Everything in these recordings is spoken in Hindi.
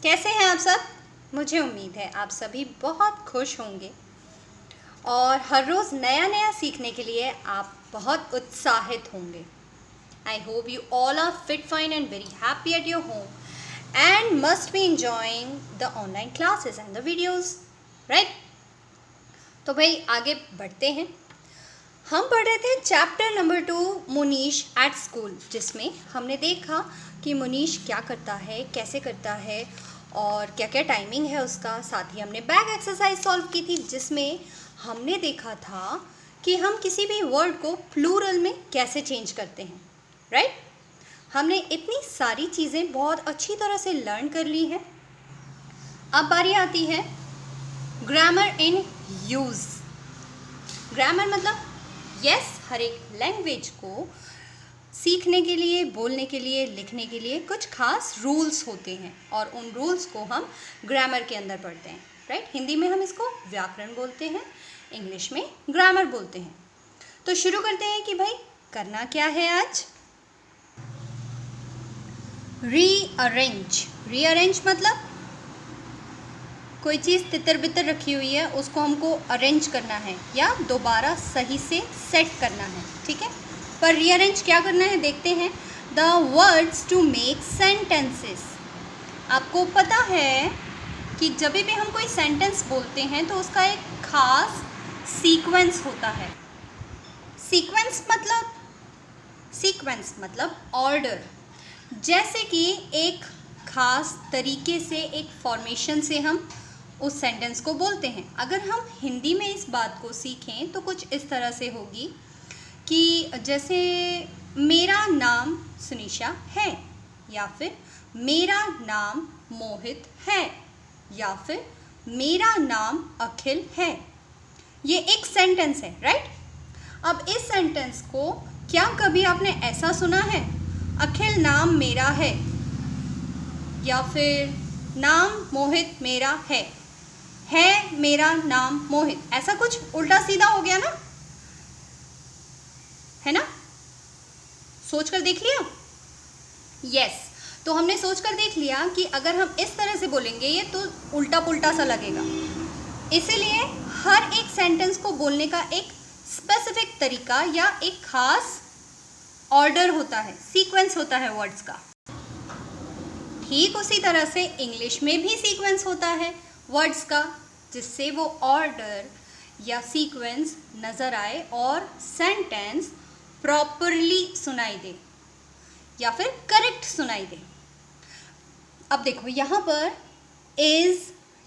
कैसे हैं आप सब? मुझे उम्मीद है आप सभी बहुत खुश होंगे और हर रोज़ नया नया सीखने के लिए आप बहुत उत्साहित होंगे। I hope you all are fit fine and very happy at your home and must be enjoying the online classes and the videos, right? तो भाई आगे बढ़ते हैं। हम पढ़ रहे थे chapter number 2 Munish at school, जिसमें हमने देखा कि मुनीश क्या करता है, कैसे करता है और क्या क्या टाइमिंग है उसका। साथ ही हमने बैग एक्सरसाइज सॉल्व की थी, जिसमें हमने देखा था कि हम किसी भी वर्ड को प्लूरल में कैसे चेंज करते हैं, राइट? हमने इतनी सारी चीज़ें बहुत अच्छी तरह से लर्न कर ली हैं। अब बारी आती है ग्रामर इन यूज़। ग्रामर मतलब यस, हर एक लैंग्वेज को सीखने के लिए, बोलने के लिए, लिखने के लिए कुछ खास रूल्स होते हैं और उन रूल्स को हम ग्रामर के अंदर पढ़ते हैं, राइट? हिंदी में हम इसको व्याकरण बोलते हैं, इंग्लिश में ग्रामर बोलते हैं। तो शुरू करते हैं कि भाई करना क्या है आज। रीअरेंज। रीअरेंज मतलब कोई चीज़ तितर बितर रखी हुई है, उसको हमको अरेंज करना है या दोबारा सही से सेट करना है, ठीक है? पर रीअरेंज क्या करना है देखते हैं। The words to make sentences. आपको पता है कि जब भी हम कोई सेंटेंस बोलते हैं तो उसका एक खास सीक्वेंस होता है। सीक्वेंस मतलब ऑर्डर। जैसे कि एक खास तरीके से, एक फॉर्मेशन से हम उस सेंटेंस को बोलते हैं। अगर हम हिंदी में इस बात को सीखें तो कुछ इस तरह से होगी कि जैसे मेरा नाम सुनीशा है, या फिर मेरा नाम मोहित है, या फिर मेरा नाम अखिल है। ये एक सेंटेंस है, राइट? अब इस सेंटेंस को क्या कभी आपने ऐसा सुना है, अखिल नाम मेरा है या फिर नाम मोहित मेरा है मेरा नाम मोहित, ऐसा कुछ उल्टा सीधा हो गया ना, है ना? सोच कर देख लिया? यस। तो हमने सोच कर देख लिया कि अगर हम इस तरह से बोलेंगे ये तो उल्टा पुल्टा सा लगेगा। इसीलिए हर एक सेंटेंस को बोलने का एक स्पेसिफिक तरीका या एक खास ऑर्डर होता है, सीक्वेंस होता है वर्ड्स का। ठीक उसी तरह से इंग्लिश में भी सीक्वेंस होता है वर्ड्स का, जिससे वो ऑर्डर या सीक्वेंस नज़र आए और सेंटेंस प्रॉपरली सुनाई दे या फिर करेक्ट सुनाई दे। अब देखो यहाँ पर इज,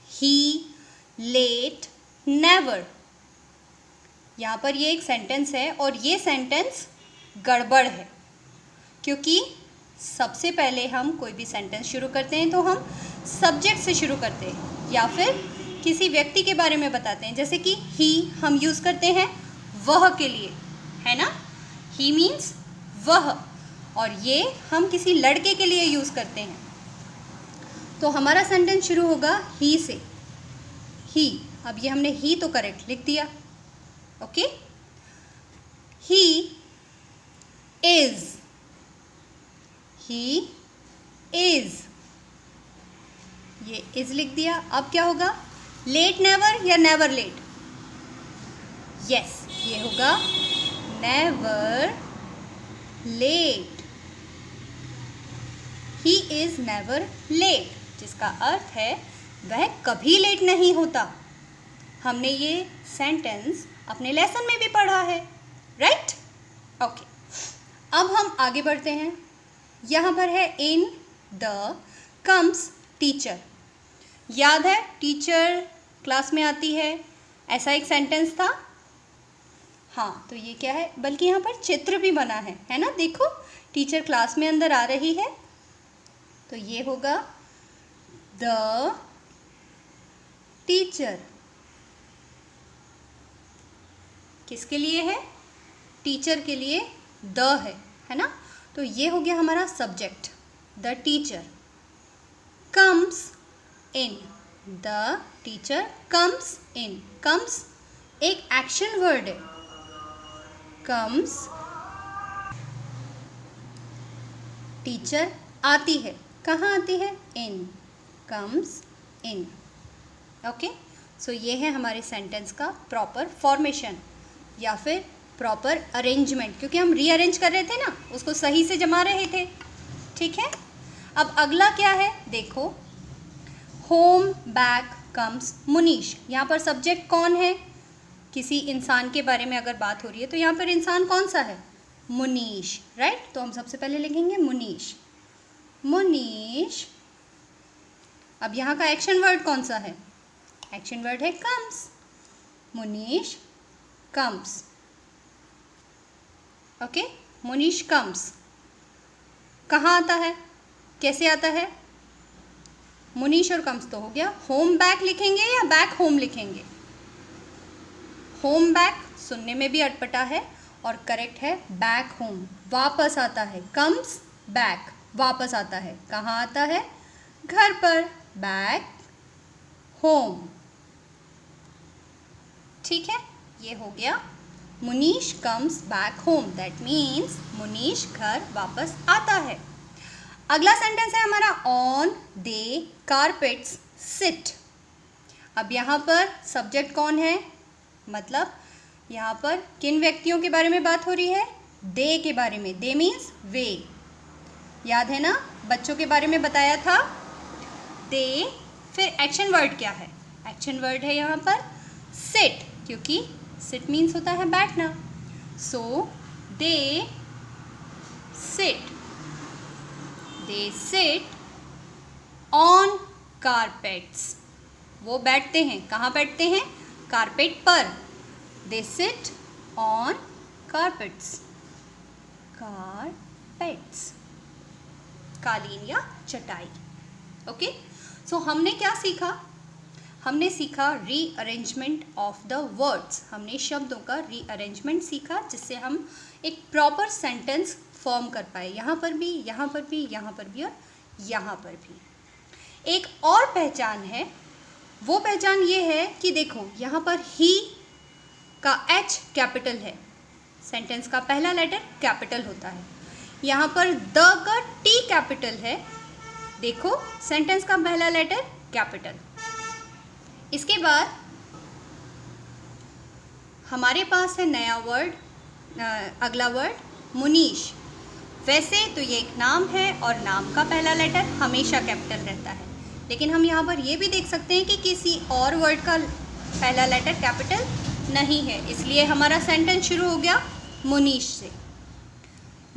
ही, लेट, नेवर, यहाँ पर ये एक सेंटेंस है और ये सेंटेंस गड़बड़ है, क्योंकि सबसे पहले हम कोई भी सेंटेंस शुरू करते हैं तो हम सब्जेक्ट से शुरू करते हैं या फिर किसी व्यक्ति के बारे में बताते हैं। जैसे कि ही हम यूज़ करते हैं वह के लिए, है ना? ही मीन्स वह, और ये हम किसी लड़के के लिए यूज़ करते हैं। तो हमारा सेंटेंस शुरू होगा ही से, ही। अब ये हमने ही तो करेक्ट लिख दिया, okay? He is, he is, ये इज़ लिख दिया। अब क्या होगा, लेट नेवर या नेवर लेट? यस, ये होगा never late. He is never late, जिसका अर्थ है वह कभी लेट नहीं होता। हमने ये सेंटेंस अपने लेसन में भी पढ़ा है, राइट? ओके, अब हम आगे बढ़ते हैं। यहाँ पर है इन द कम्स टीचर। याद है टीचर क्लास में आती है, ऐसा एक सेंटेंस था। हाँ, तो ये क्या है, बल्कि यहाँ पर चित्र भी बना है ना? देखो, टीचर क्लास में अंदर आ रही है, तो ये होगा द टीचर। किसके लिए है? टीचर के लिए द है ना? तो ये हो गया हमारा subject, the teacher comes in. The teacher comes in. Comes एक एक्शन वर्ड है। कम्स, टीचर आती है। कहाँ आती है? इन। Comes in. ओके, सो ये है हमारे सेंटेंस का प्रॉपर फॉर्मेशन या फिर प्रॉपर अरेंजमेंट, क्योंकि हम रीअरेंज कर रहे थे ना, उसको सही से जमा रहे थे। ठीक है, अब अगला क्या है देखो, होम बैक कम्स मुनीश। यहाँ पर सब्जेक्ट कौन है, किसी इंसान के बारे में अगर बात हो रही है तो यहाँ पर इंसान कौन सा है, मुनीश, राइट। तो हम सबसे पहले लिखेंगे मुनीश, मुनीश। अब यहाँ का एक्शन वर्ड कौन सा है, एक्शन वर्ड है comes, Munish comes. Okay, Munish comes कहाँ आता है, कैसे आता है, मुनीश और कम्स तो हो गया। होम बैक लिखेंगे या बैक होम लिखेंगे, होम बैक सुनने में भी अटपटा है और करेक्ट है बैक होम, वापस आता है। कम्स बैक वापस आता है, कहाँ आता है, घर पर, बैक होम। ठीक है, ये हो गया Munish comes back home, that means Munish घर वापस आता है। अगला सेंटेंस है हमारा ऑन दे कारपेट्स सिट। अब यहाँ पर सब्जेक्ट कौन है, मतलब यहाँ पर किन व्यक्तियों के बारे में बात हो रही है, दे के बारे में। दे मीन्स वे, याद है ना, बच्चों के बारे में बताया था दे। फिर एक्शन वर्ड क्या है, एक्शन वर्ड है यहाँ पर सिट, क्योंकि सिट मीन्स होता है बैठना। So they sit, they sit on carpets, वो बैठते हैं, कहाँ बैठते हैं, कारपेट पर। They sit on carpets, carpets कालीन या चटाई। ओके, सो हमने क्या सीखा, हमने सीखा रीअरेंजमेंट ऑफ द वर्ड्स, हमने शब्दों का रीअरेंजमेंट सीखा जिससे हम एक प्रॉपर सेंटेंस फॉर्म कर पाए, यहाँ पर भी, यहाँ पर भी, यहाँ पर भी और यहाँ पर भी। एक और पहचान है, वो पहचान ये है कि देखो यहाँ पर ही का एच कैपिटल है, सेंटेंस का पहला लेटर कैपिटल होता है। यहाँ पर द का टी कैपिटल है, देखो सेंटेंस का पहला लेटर कैपिटल। इसके बाद हमारे पास है नया वर्ड, अगला वर्ड मुनीश। वैसे तो ये एक नाम है और नाम का पहला लेटर हमेशा कैपिटल रहता है, लेकिन हम यहाँ पर ये भी देख सकते हैं कि किसी और वर्ड का पहला लेटर कैपिटल नहीं है, इसलिए हमारा सेंटेंस शुरू हो गया मुनीश से।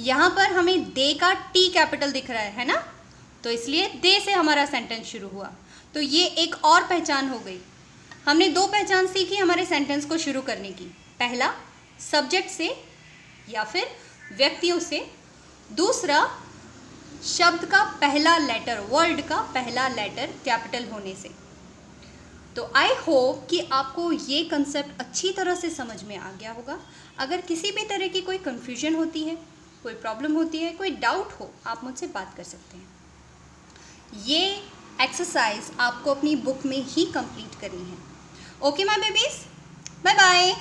यहाँ पर हमें दे का टी कैपिटल दिख रहा है ना, तो इसलिए दे से हमारा सेंटेंस शुरू हुआ। तो ये एक और पहचान हो गई। हमने दो पहचान सीखी हमारे सेंटेंस को शुरू करने की, पहला सब्जेक्ट से या फिर व्यक्तियों से, दूसरा शब्द का पहला लेटर, वर्ड का पहला लेटर कैपिटल होने से। तो आई होप कि आपको ये कंसेप्ट अच्छी तरह से समझ में आ गया होगा। अगर किसी भी तरह की कोई कन्फ्यूजन होती है, कोई प्रॉब्लम होती है, कोई डाउट हो, आप मुझसे बात कर सकते हैं। ये एक्सरसाइज आपको अपनी बुक में ही कंप्लीट करनी है। Okay my babies, bye bye.